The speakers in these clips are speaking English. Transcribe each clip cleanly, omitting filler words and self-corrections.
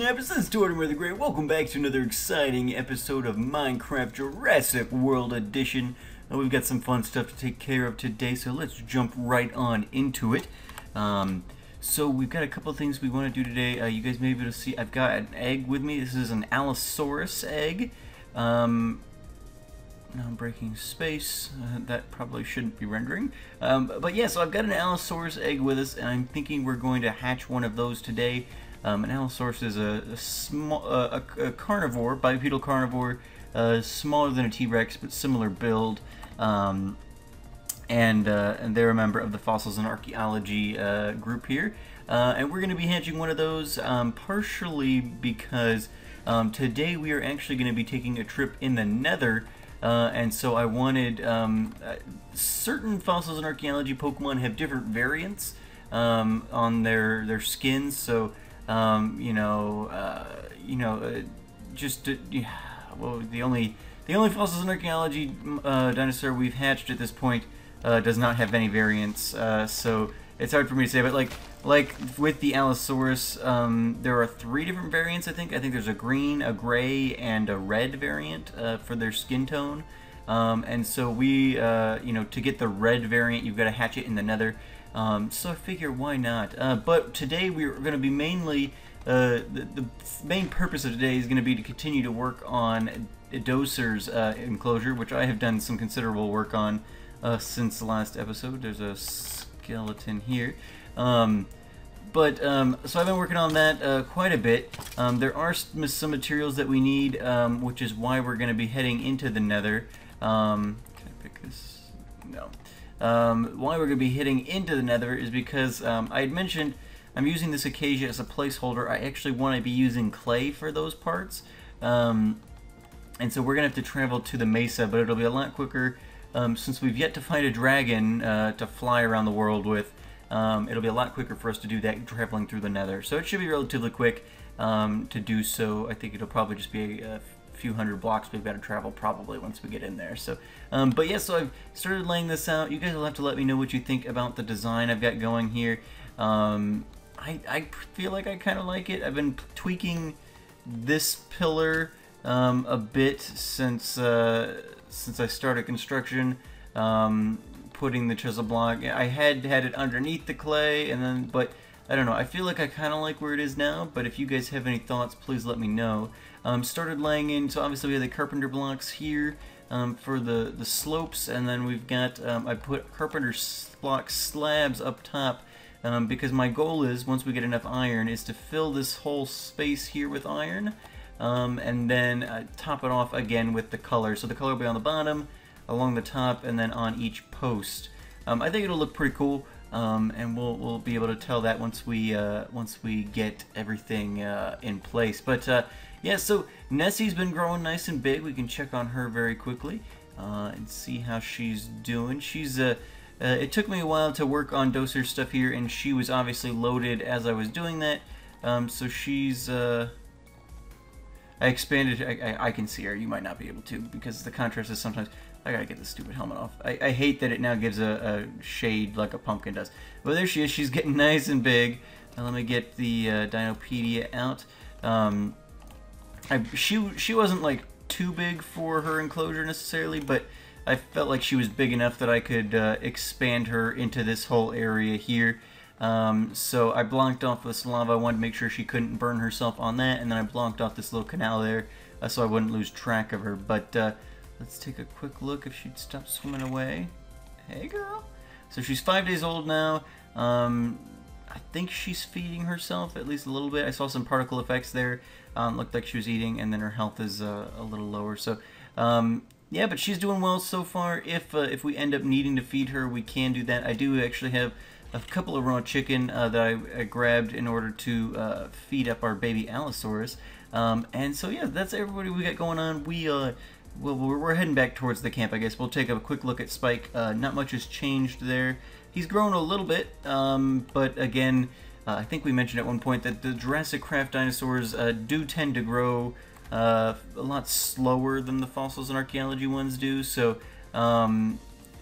Snappers? This is Tortimer the Great. Welcome back to another exciting episode of Minecraft Jurassic World Edition. We've got some fun stuff to take care of today, so let's jump right on into it. So we've got a couple of things we want to do today. You guys may be able to see I've got an egg with me. This is an Allosaurus egg. Now I'm breaking space. That probably shouldn't be rendering. But yeah, so I've got an Allosaurus egg with us, and I'm thinking we're going to hatch one of those today. An Allosaurus is a carnivore, bipedal carnivore, smaller than a T-Rex, but similar build. And they're a member of the Fossils and Archaeology group here. And we're going to be hatching one of those, partially because today we are actually going to be taking a trip in the Nether. And so I wanted, certain Fossils and Archaeology Pokemon have different variants on their skins, so well, the only Fossils and Archaeology dinosaur we've hatched at this point does not have any variants, so it's hard for me to say. But like with the Allosaurus, there are 3 different variants. I think there's a green, a gray, and a red variant for their skin tone. And so we, to get the red variant, you've got to hatch it in the Nether. So I figure, why not? But today we're going to be mainly, the main purpose of today is going to be to continue to work on Dozer's enclosure, which I have done some considerable work on since the last episode. There's a skeleton here. So I've been working on that quite a bit. There are some materials that we need, which is why we're going to be heading into the Nether. Can I pick this? No. Why we're going to be heading into the Nether is because I had mentioned I'm using this acacia as a placeholder. I actually want to be using clay for those parts. And so we're going to have to travel to the mesa, but it'll be a lot quicker since we've yet to find a dragon to fly around the world with. It'll be a lot quicker for us to do that traveling through the Nether. So it should be relatively quick to do so. I think it'll probably just be a few hundred blocks we've got to travel probably once we get in there. So, but yeah, so I've started laying this out. You guys will have to let me know what you think about the design I've got going here. I feel like I kind of like it. I've been tweaking this pillar a bit since I started construction. Putting the chisel block. I had it underneath the clay, and then, but I don't know. I feel like I kind of like where it is now, but if you guys have any thoughts, please let me know. Started laying in, so obviously we have the Carpenter blocks here for the slopes, and then we've got, I put Carpenter block slabs up top because my goal is, once we get enough iron, is to fill this whole space here with iron, and then top it off again with the color. So the color will be on the bottom, along the top, and then on each post. I think it'll look pretty cool, and we'll be able to tell that once we get everything in place. But yeah, so Nessie's been growing nice and big. We can check on her very quickly and see how she's doing. She's it took me a while to work on Dozer's stuff here, and she was obviously loaded as I was doing that. So she's I expanded. I can see her. You might not be able to because the contrast is sometimes. I gotta get this stupid helmet off. I hate that it now gives a shade like a pumpkin does. But there she is. She's getting nice and big. Now let me get the Dinopedia out. She wasn't like too big for her enclosure necessarily, but I felt like she was big enough that I could expand her into this whole area here. So I blocked off this lava. I wanted to make sure she couldn't burn herself on that, and then I blocked off this little canal there so I wouldn't lose track of her. But let's take a quick look if she'd stop swimming away. Hey, girl. So she's 5 days old now. I think she's feeding herself at least a little bit. I saw some particle effects there. Looked like she was eating, and then her health is a little lower. So, yeah, but she's doing well so far. If we end up needing to feed her, we can do that. I do actually have a couple of raw chicken that I grabbed in order to feed up our baby Allosaurus. And so, yeah, that's everybody we got going on. We're heading back towards the camp, I guess. We'll take a quick look at Spike. Not much has changed there. He's grown a little bit, but again, I think we mentioned at one point that the JurassiCraft dinosaurs do tend to grow a lot slower than the Fossils and Archaeology ones do, so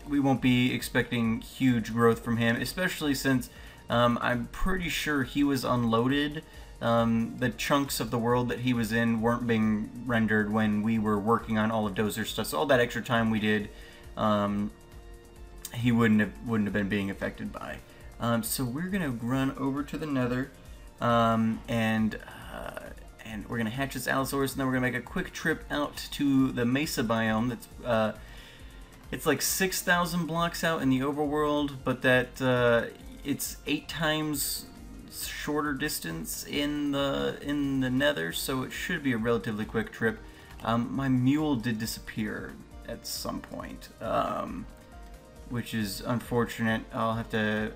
we won't be expecting huge growth from him, especially since I'm pretty sure he was unloaded the chunks of the world that he was in weren't being rendered when we were working on all of Dozer's stuff. So all that extra time we did, he wouldn't have been being affected by. So we're gonna run over to the Nether, and we're gonna hatch this Allosaurus, and then we're gonna make a quick trip out to the Mesa biome. That's it's like 6,000 blocks out in the overworld, but that it's 8 times shorter distance in the Nether, so it should be a relatively quick trip. My mule did disappear at some point, which is unfortunate. I'll have to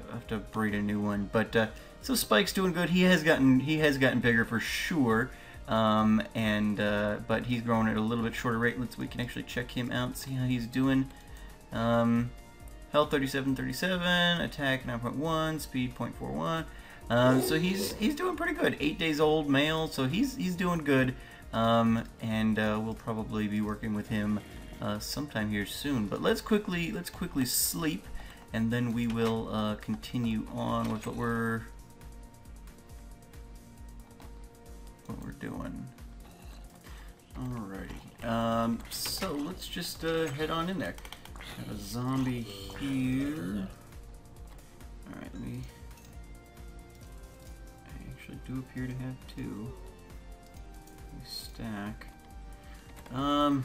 breed a new one. But so Spike's doing good. He has gotten bigger for sure, but he's growing at a little bit shorter rate. We can actually check him out, see how he's doing. Health 37, attack 9.1, speed 0.41. So he's doing pretty good. 8 days old, male, so he's doing good. We'll probably be working with him sometime here soon. But let's quickly sleep, and then we will continue on with what we're doing. Alrighty. So let's just head on in there. Got a zombie here. Alright, I actually do appear to have 2. Stack. Well,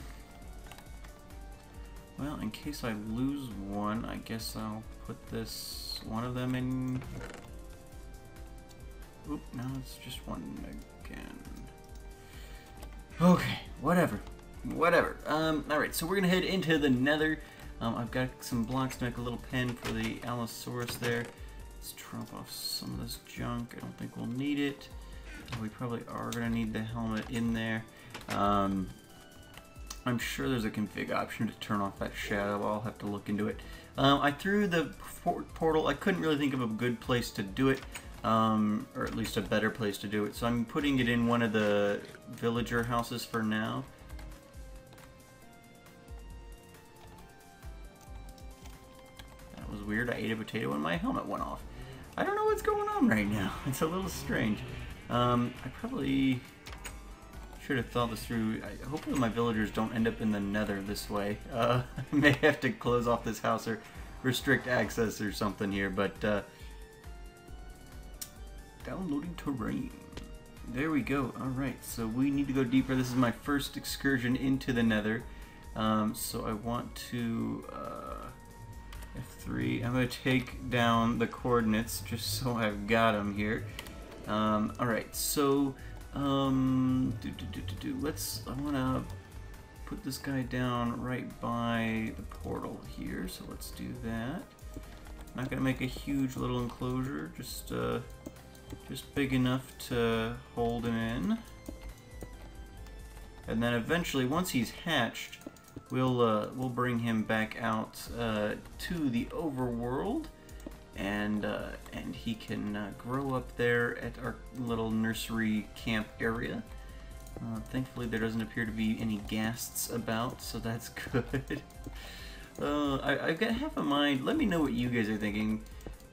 in case I lose one, I guess I'll put one of them in. Oop, now it's just one again. Okay, whatever. Alright, so we're gonna head into the Nether. I've got some blocks to make a little pen for the Allosaurus there. Let's drop off some of this junk. I don't think we'll need it. We probably are going to need the helmet in there. I'm sure there's a config option to turn off that shadow. I'll have to look into it. I threw the portal. I couldn't really think of a good place to do it, or at least a better place to do it. So I'm putting it in one of the villager houses for now. That was weird. I ate a potato and my helmet went off. I don't know what's going on right now. It's a little strange. I probably should have thought this through. Hopefully my villagers don't end up in the Nether this way. I may have to close off this house or restrict access or something here, but downloading terrain. There we go. Alright, so we need to go deeper. This is my first excursion into the Nether. So I want to F3. I'm going to take down the coordinates just so I've got them here. Alright, so I want to put this guy down right by the portal here, so let's do that. Not going to make a huge little enclosure, just big enough to hold him in. And then eventually, once he's hatched, we'll bring him back out to the overworld, and he can grow up there at our little nursery camp area. Thankfully, there doesn't appear to be any ghasts about, so that's good. I've got half a mind. Let me know what you guys are thinking.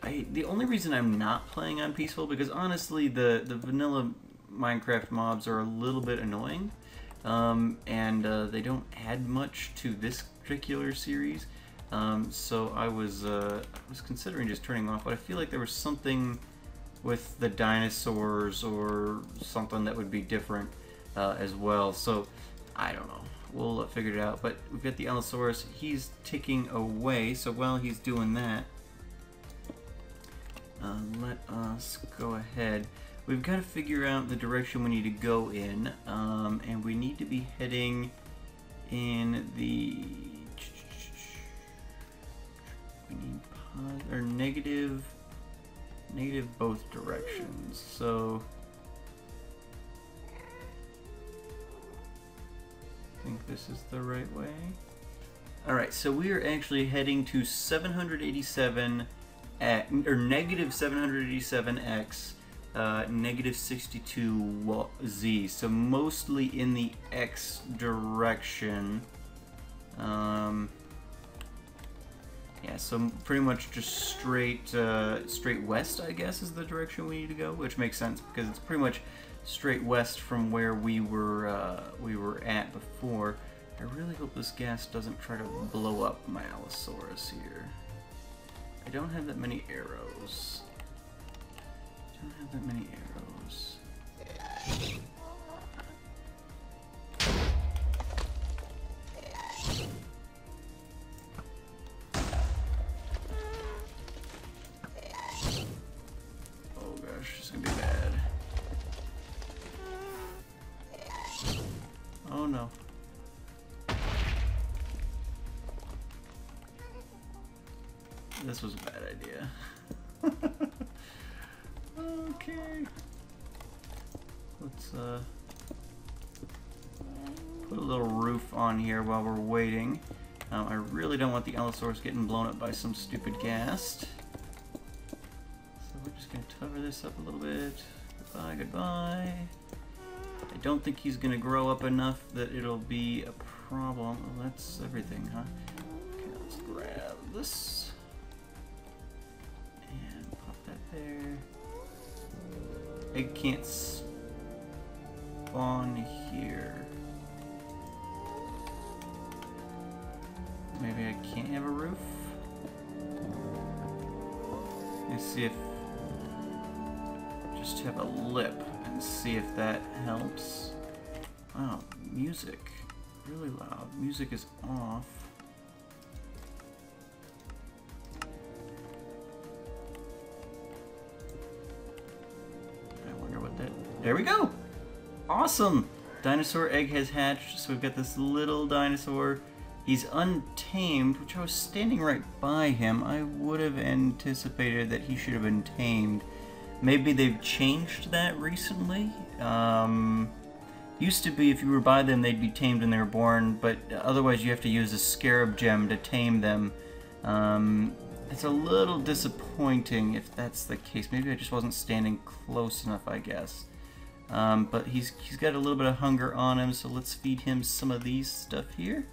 The only reason I'm not playing on peaceful, because honestly, the vanilla Minecraft mobs are a little bit annoying. They don't add much to this particular series, so I was considering just turning off, but I feel like there was something with the dinosaurs or something that would be different as well, so I don't know. We'll figure it out, but we've got the Allosaurus. He's ticking away, so while he's doing that, let us go ahead. We've got to figure out the direction we need to go in, and we need to be heading in the negative both directions. So I think this is the right way. All right, so we are actually heading to 787 or negative 787x. Negative 62Z, so mostly in the X direction. Yeah, so pretty much just straight west, I guess, is the direction we need to go, which makes sense because it's pretty much straight west from where we were at before. I really hope this gas doesn't try to blow up my Allosaurus here. I don't have that many arrows. Don't have that many arrows. Oh gosh, this is gonna be bad. Oh no. This was a bad idea. Okay. Let's put a little roof on here while we're waiting. I really don't want the Allosaurus getting blown up by some stupid ghast. So we're just gonna cover this up a little bit. Goodbye, goodbye. I don't think he's gonna grow up enough that it'll be a problem. Oh, that's everything, huh? Okay, let's grab this. There. Egg can't spawn here. Maybe I can't have a roof? Let's see if... just have a lip and see if that helps. Wow, music. Really loud. Music is off. There we go! Awesome! Dinosaur egg has hatched, so we've got this little dinosaur. He's untamed, which I was standing right by him. I would have anticipated that he should have been tamed. Maybe they've changed that recently? Used to be if you were by them, they'd be tamed when they were born, but otherwise you have to use a scarab gem to tame them. It's a little disappointing if that's the case. Maybe I just wasn't standing close enough, I guess. But he's got a little bit of hunger on him, so let's feed him some of these stuff here.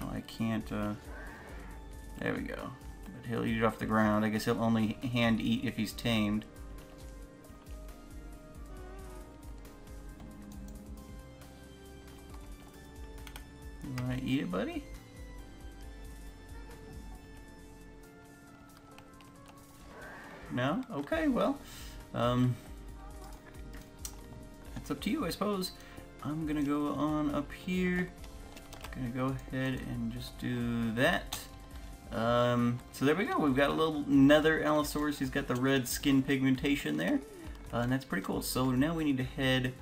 Oh, I can't, there we go. But he'll eat it off the ground. I guess he'll only hand eat if he's tamed. You wanna eat it, buddy? No? Okay, well, it's up to you, I suppose. I'm gonna go on up here. Gonna go ahead and just do that. So there we go. We've got a little nether Allosaurus. He's got the red skin pigmentation there. And that's pretty cool. So now we need to head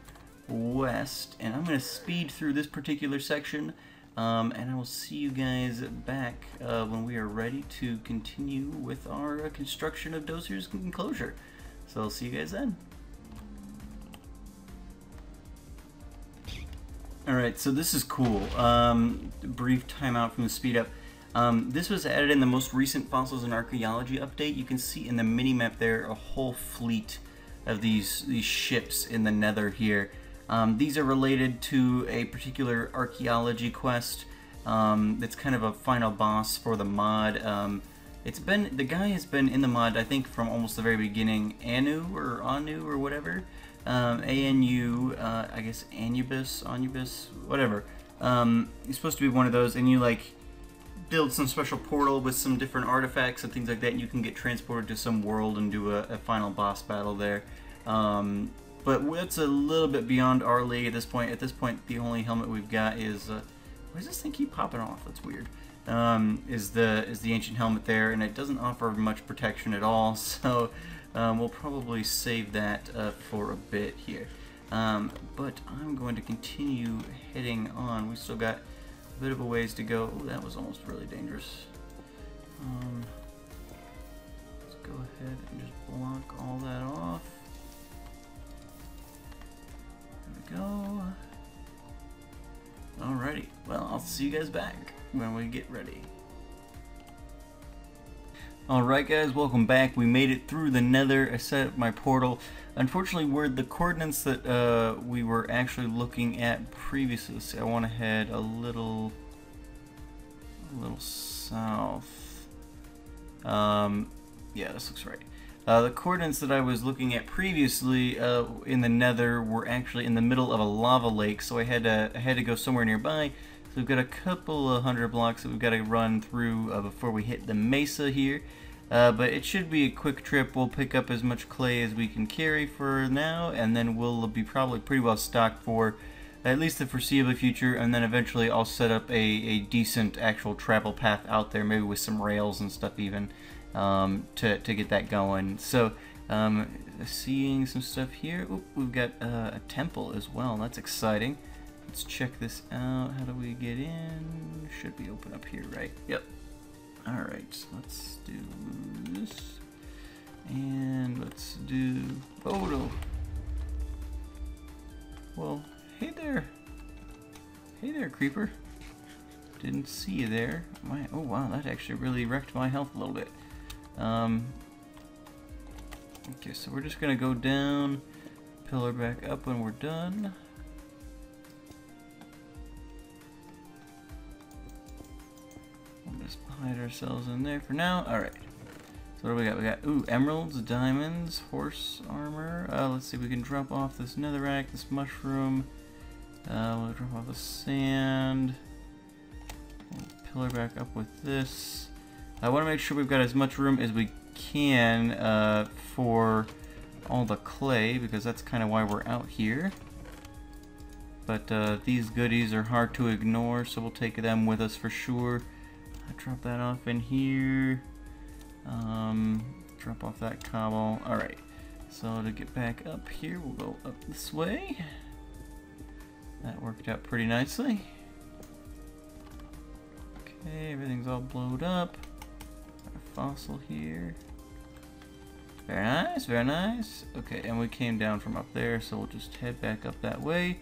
west. And I'm gonna speed through this particular section. And I will see you guys back when we are ready to continue with our construction of Dozer's enclosure. So I'll see you guys then. Alright, so this is cool. Brief timeout from the speed up. This was added in the most recent Fossils and Archaeology update. You can see in the mini-map there a whole fleet of these ships in the nether here. These are related to a particular archaeology quest that's kind of a final boss for the mod. The guy has been in the mod, I think, from almost the very beginning. Anu or whatever. A-N-U, I guess Anubis, whatever. He's supposed to be one of those, and you like build some special portal with some different artifacts and things like that, and you can get transported to some world and do a final boss battle there. But it's a little bit beyond our league at this point. At this point, the only helmet we've got is why does this thing keep popping off? That's weird. Is the ancient helmet there, and it doesn't offer much protection at all. So we'll probably save that for a bit here. But I'm going to continue heading on. We still got a bit of a ways to go. Ooh, that was almost really dangerous. Let's go ahead and just block all that off. There we go. Alrighty, well, I'll see you guys back when we get ready. Alright guys, welcome back. We made it through the nether. I set up my portal. Unfortunately, where the coordinates that we were actually looking at previously, let's see, I want to head a little south. Yeah, this looks right. The coordinates that I was looking at previously in the nether were actually in the middle of a lava lake, so I had to go somewhere nearby. So we've got a couple of 100 blocks that we've got to run through before we hit the mesa here. But it should be a quick trip. We'll pick up as much clay as we can carry for now, and then we'll be probably pretty well stocked for at least the foreseeable future, and then eventually I'll set up a decent actual travel path out there, maybe with some rails and stuff even, to get that going. So, seeing some stuff here. Oop, we've got a temple as well. That's exciting. Let's check this out. How do we get in? Should be open up here, right? Yep. Alright, let's do this. And let's do photo. Well, hey there. Hey there, creeper. Didn't see you there. Oh wow, that actually really wrecked my health a little bit. Okay, so we're just gonna go down, pillar back up when we're done. We'll just hide ourselves in there for now. Alright. So what do we got? We got, ooh, emeralds, diamonds, horse armor. Let's see, we can drop off this netherrack, this mushroom. We'll drop off the sand. We'll pillar back up with this. I want to make sure we've got as much room as we can for all the clay, because that's kind of why we're out here. But these goodies are hard to ignore, so we'll take them with us for sure. Drop that off in here. Drop off that cobble. Alright, so to get back up here, we'll go up this way. That worked out pretty nicely. Okay, everything's all blowed up. Got a fossil here. Very nice, very nice. Okay, and we came down from up there, so we'll just head back up that way.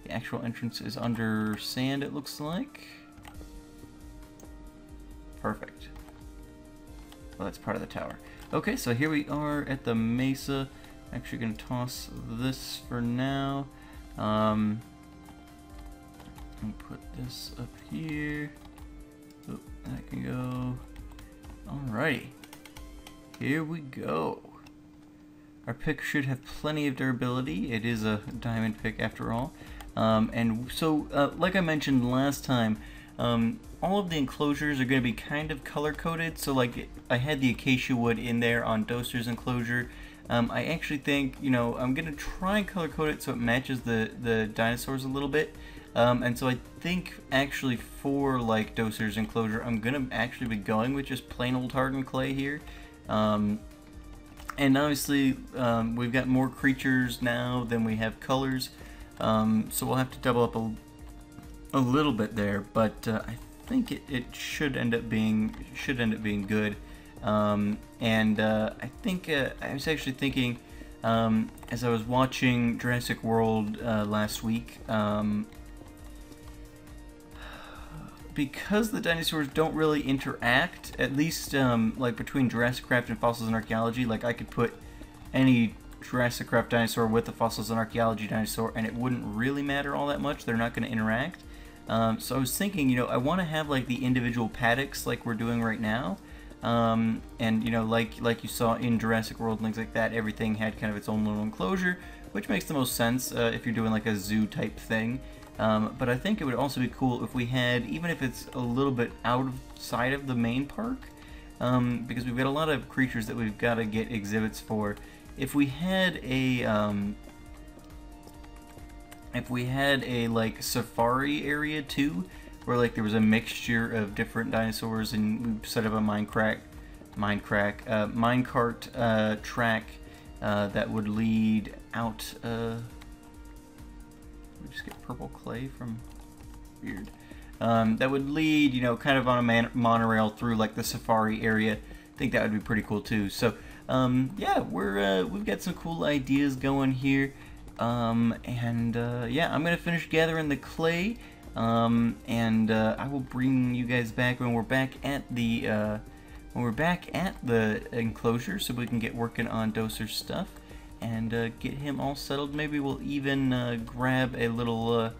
The actual entrance is under sand, it looks like. Perfect. Well, that's part of the tower. Okay, so here we are at the mesa. Actually going to toss this for now. And put this up here. Oh, that can go. Alrighty. Here we go. Our pick should have plenty of durability. It is a diamond pick after all. And so, like I mentioned last time, all of the enclosures are going to be kind of color-coded. So like I had the acacia wood in there on Dozer's enclosure. I actually think, you know, I'm going to try and color-code it so it matches the dinosaurs a little bit. And so I think actually for like Dozer's enclosure, I'm going to actually be going with just plain old hardened clay here. And obviously we've got more creatures now than we have colors. So we'll have to double up a little bit there, but I think it should end up being good. And I think I was actually thinking as I was watching Jurassic World last week, because the dinosaurs don't really interact, at least like between JurassiCraft and Fossils and Archaeology, like I could put any JurassiCraft dinosaur with the Fossils and Archaeology dinosaur and it wouldn't really matter all that much. They're not going to interact. So I was thinking, you know, I want to have like the individual paddocks like we're doing right now. And you know, like you saw in Jurassic World and things like that, everything had kind of its own little enclosure, which makes the most sense if you're doing like a zoo type thing. But I think it would also be cool if we had, even if it's a little bit outside of the main park, because we've got a lot of creatures that we've got to get exhibits for. If we had a like safari area too, where like there was a mixture of different dinosaurs, and we set up a minecart track that would lead out. We just get purple clay from weird. That would lead, you know, kind of on a monorail through like the safari area. I think that would be pretty cool too. So yeah, we've got some cool ideas going here. Yeah, I'm gonna finish gathering the clay, and I will bring you guys back when we're back at the when we're back at the enclosure so we can get working on Dozer's stuff and get him all settled. Maybe we'll even grab a little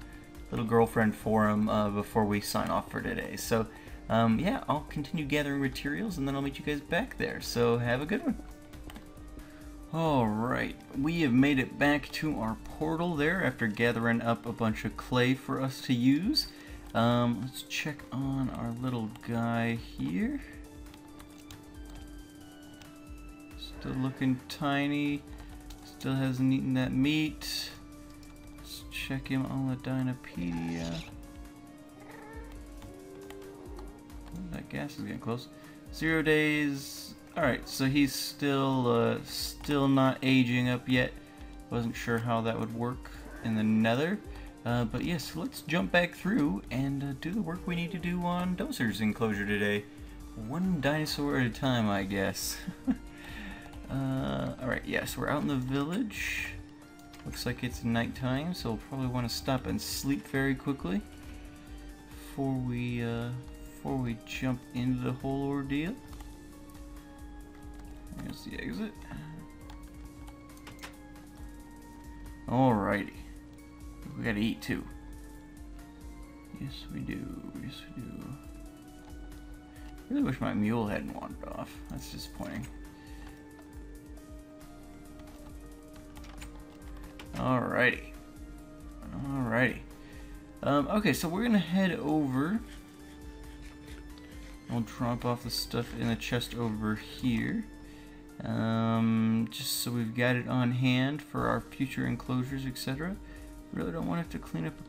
girlfriend for him before we sign off for today. So yeah, I'll continue gathering materials and then I'll meet you guys back there. So have a good one. Alright, we have made it back to our portal there after gathering up a bunch of clay for us to use. Let's check on our little guy here. Still looking tiny. Still hasn't eaten that meat. Let's check him on the Dynapedia. Oh, that gas is getting close. 0 days. Alright, so he's still not aging up yet. Wasn't sure how that would work in the nether. But yes, let's jump back through and do the work we need to do on Dozer's enclosure today. One dinosaur at a time, I guess. Alright, yes, we're out in the village. Looks like it's nighttime, so we'll probably want to stop and sleep very quickly before we jump into the whole ordeal. There's the exit. Alrighty. We gotta eat too. Yes, we do. Yes, we do. I really wish my mule hadn't wandered off. That's disappointing. Alrighty. Alrighty. Okay, so we're gonna head over. I'll drop off the stuff in the chest over here. Just so we've got it on hand for our future enclosures, etc. Really don't want to have to clean up a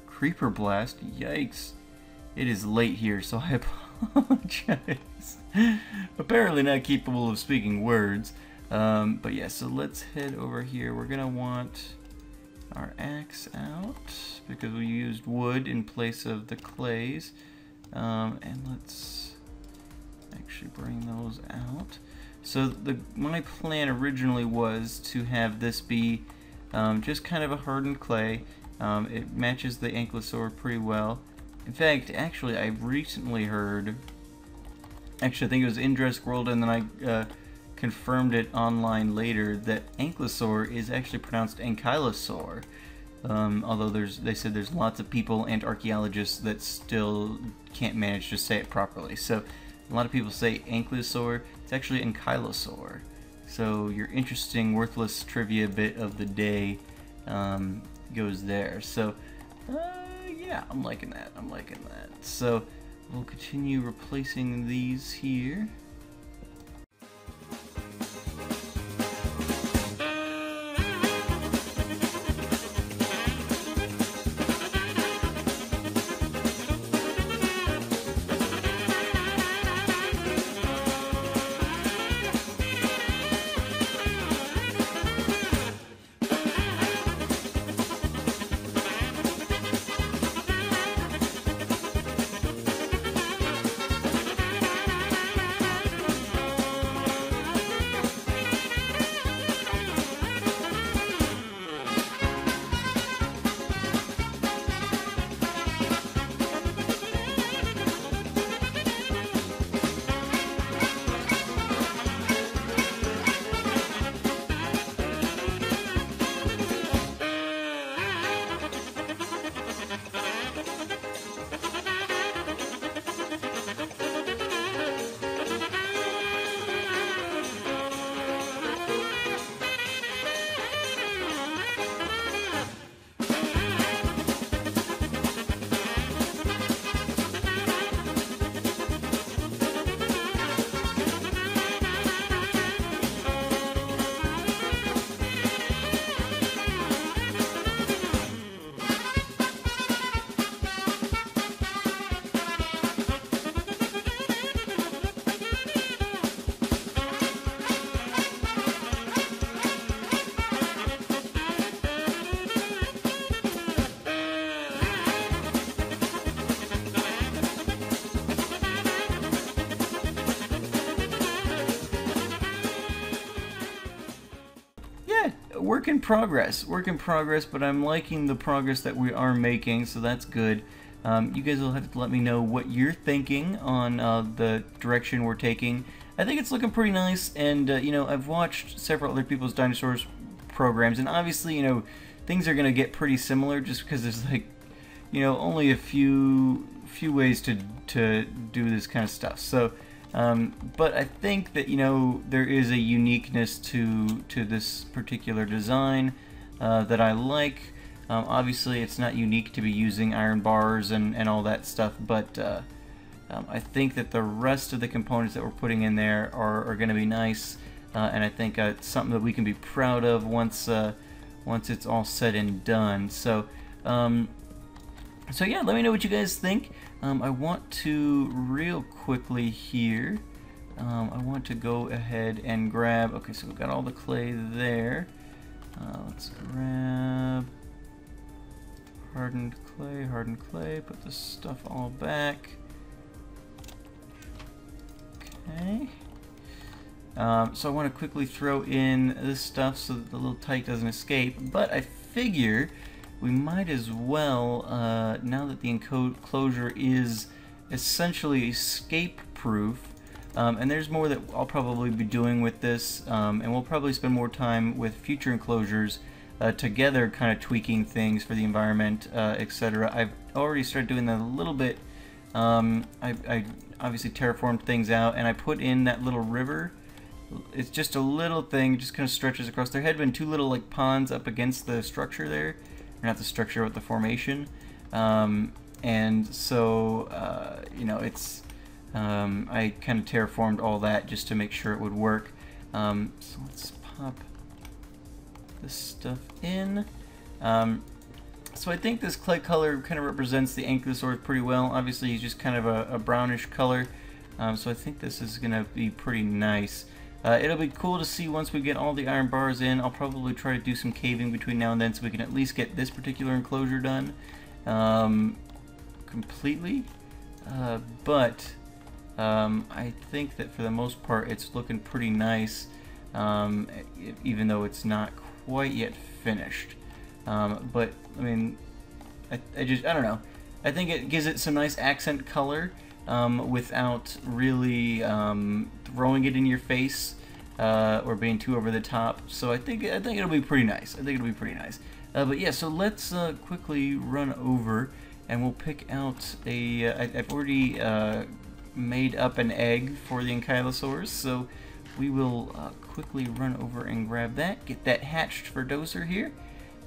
creeper blast. Yikes. It is late here, so I apologize. Apparently not capable of speaking words. But yeah, so let's head over here. We're gonna want our axe out because we used wood in place of the clays. And let's actually bring those out. So my plan originally was to have this be just kind of a hardened clay. It matches the ankylosaur pretty well. In fact, actually, I recently heard, actually I think it was in Jurassic World, and then I confirmed it online later, that ankylosaur is actually pronounced ankylosaur. Although they said there's lots of people and archaeologists that still can't manage to say it properly. So a lot of people say ankylosaur. It's actually ankylosaur. So your interesting, worthless trivia bit of the day goes there. So yeah, I'm liking that. I'm liking that. So we'll continue replacing these here. work in progress, but I'm liking the progress that we are making, so that's good. You guys will have to let me know what you're thinking on the direction we're taking. I think it's looking pretty nice, and you know, I've watched several other people's dinosaurs programs, and obviously, you know, things are gonna get pretty similar just because there's like, you know, only a few ways to do this kind of stuff. So, but I think that, you know, there is a uniqueness to this particular design that I like. Obviously, it's not unique to be using iron bars and all that stuff, but I think that the rest of the components that we're putting in there are going to be nice, and I think it's something that we can be proud of once it's all said and done. So, so yeah, let me know what you guys think. I want to real quickly here. I want to go ahead and grab. Okay, so we've got all the clay there. Let's grab hardened clay. Put this stuff all back. Okay. So I want to quickly throw in this stuff so that the little tyke doesn't escape. But I figure we might as well, now that the enclosure is essentially escape-proof, and there's more that I'll probably be doing with this, and we'll probably spend more time with future enclosures together, kind of tweaking things for the environment, etc. I've already started doing that a little bit. I obviously terraformed things out, and I put in that little river. It's just a little thing, just kind of stretches across. There had been two little like ponds up against the structure there. Not the structure, but the formation, and so you know, it's I kind of terraformed all that just to make sure it would work. So let's pop this stuff in. So I think this clay color kind of represents the Ankylosaurus pretty well. Obviously, he's just kind of a brownish color, so I think this is gonna be pretty nice. It'll be cool to see once we get all the iron bars in. I'll probably try to do some caving between now and then so we can at least get this particular enclosure done completely. But I think that for the most part it's looking pretty nice, even though it's not quite yet finished. But I mean, I don't know. I think it gives it some nice accent color without really throwing it in your face or being too over the top. So I think it'll be pretty nice. But yeah, so let's quickly run over and we'll pick out a. I've already made up an egg for the Ankylosaurus, so we will quickly run over and grab that, get that hatched for Dozer here.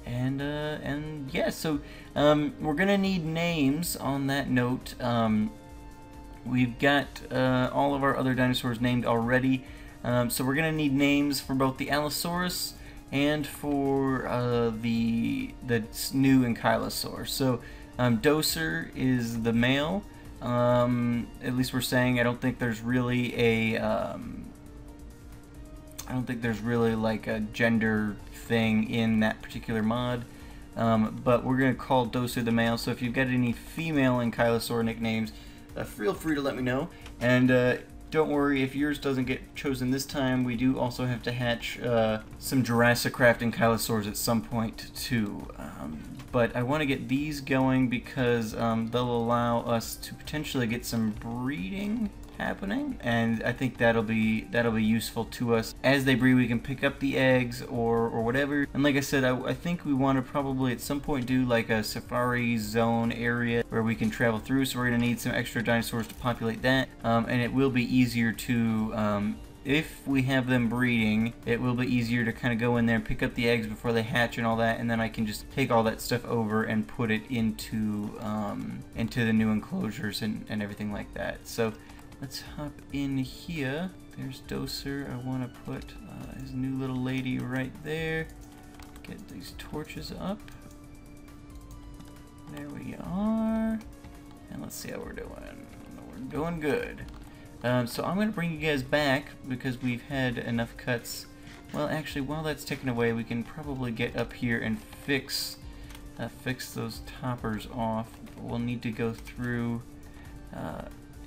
And yeah, so we're gonna need names on that note. We've got all of our other dinosaurs named already, so we're gonna need names for both the Allosaurus and for the new Ankylosaur. So Dozer is the male. At least we're saying. I don't think there's really like a gender thing in that particular mod, but we're gonna call Dozer the male. So if you've got any female Ankylosaur nicknames, feel free to let me know. And don't worry if yours doesn't get chosen this time. We do also have to hatch some JurassiCraft Ankylosaurs at some point too. But I want to get these going because they'll allow us to potentially get some breeding happening, and I think that'll be useful to us. As they breed, we can pick up the eggs or whatever. And like I said, I think we want to probably at some point do like a safari zone area where we can travel through, so we're going to need some extra dinosaurs to populate that, and it will be easier to if we have them breeding, it will be easier to kind of go in there and pick up the eggs before they hatch and all that, and then I can just take all that stuff over and put it into the new enclosures and everything like that. So let's hop in here. There's Dozer. I want to put his new little lady right there. Get these torches up. There we are. And let's see how we're doing. We're doing good. So I'm going to bring you guys back because we've had enough cuts. Well, actually, while that's ticking away, we can probably get up here and fix those toppers off. We'll need to go through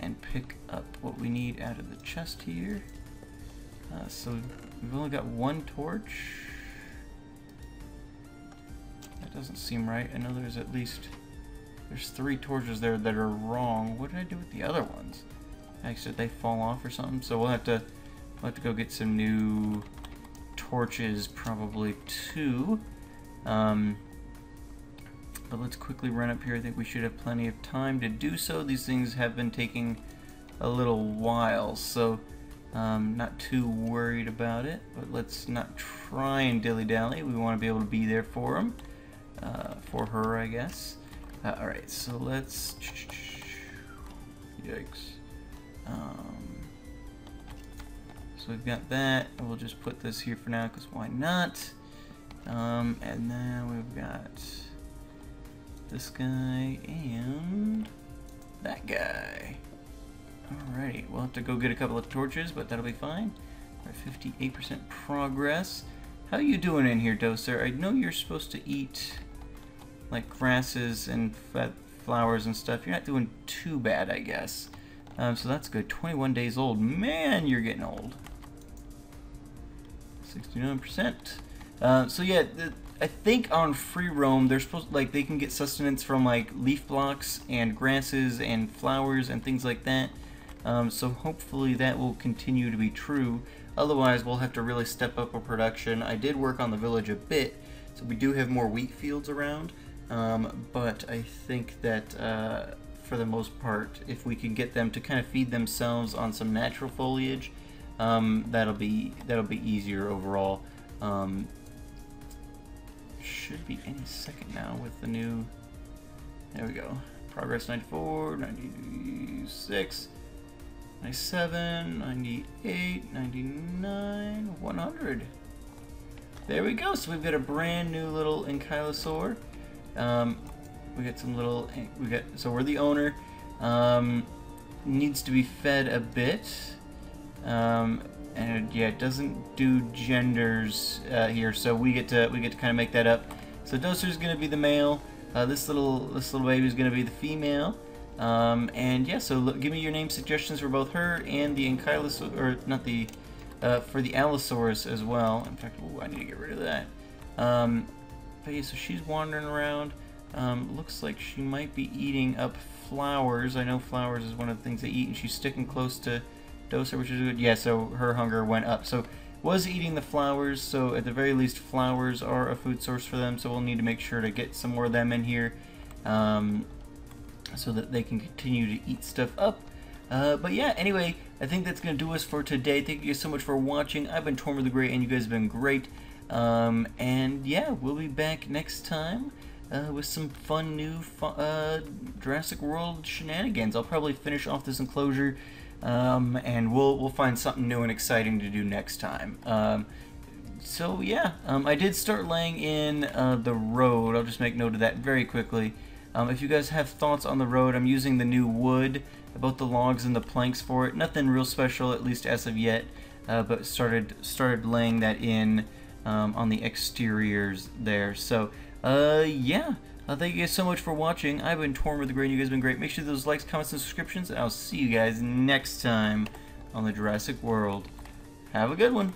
and pick up what we need out of the chest here. So we've only got one torch. That doesn't seem right. I know there's at least There's 3 torches there that are wrong. What did I do with the other ones? Actually, did they fall off or something? So we'll have to go get some new torches, probably too. But let's quickly run up here. I think we should have plenty of time to do so. These things have been taking a little while, so not too worried about it. But let's not try and dilly-dally. We want to be able to be there for them. For her, I guess. Alright, so let's... Yikes. So we've got that. We'll just put this here for now, because why not? And then we've got this guy and that guy. Alrighty, we'll have to go get a couple of torches, but that'll be fine. We're at 58% progress. How you doing in here, Dozer? I know you're supposed to eat like grasses and flowers and stuff. You're not doing too bad, I guess. So that's good. 21 days old. Man, you're getting old. 69%. So yeah, I think on free roam they're supposed to, like, they can get sustenance from like leaf blocks and grasses and flowers and things like that. So hopefully that will continue to be true. Otherwise, we'll have to really step up our production. I did work on the village a bit, so we do have more wheat fields around. But I think that for the most part, if we can get them to kind of feed themselves on some natural foliage, that'll be easier overall. Should be any second now with the new. There we go. Progress 94, 96, 97, 98, 99, 100. There we go. So we've got a brand new little ankylosaur. We got some little. So we're the owner. Needs to be fed a bit. And yeah, it doesn't do genders here, so we get to kind of make that up. So Dozer's gonna be the male. This little baby is gonna be the female. And yeah, so give me your name suggestions for both her and the ankylosaur, or not the, for the allosaurus as well. In fact, ooh, I need to get rid of that. But yeah, so she's wandering around. Looks like she might be eating up flowers. I know flowers is one of the things they eat, and she's sticking close to Dozer, which is good. Yeah, so her hunger went up. So was eating the flowers, so at the very least flowers are a food source for them, so we'll need to make sure to get some more of them in here, so that they can continue to eat stuff up. But yeah, anyway, I think that's going to do us for today. Thank you guys so much for watching. I've been Tortimer the Great, and you guys have been great. And yeah, we'll be back next time with some fun new Jurassic World shenanigans. I'll probably finish off this enclosure, and we'll find something new and exciting to do next time. So yeah, I did start laying in the road. I'll just make note of that very quickly. If you guys have thoughts on the road, I'm using the new wood, both the logs and the planks for it. Nothing real special, at least as of yet, but started laying that in on the exteriors there. So yeah, thank you guys so much for watching. I've been Tortimer the Great, and you guys have been great. Make sure those likes, comments, and subscriptions, and I'll see you guys next time on the Jurassic World. Have a good one.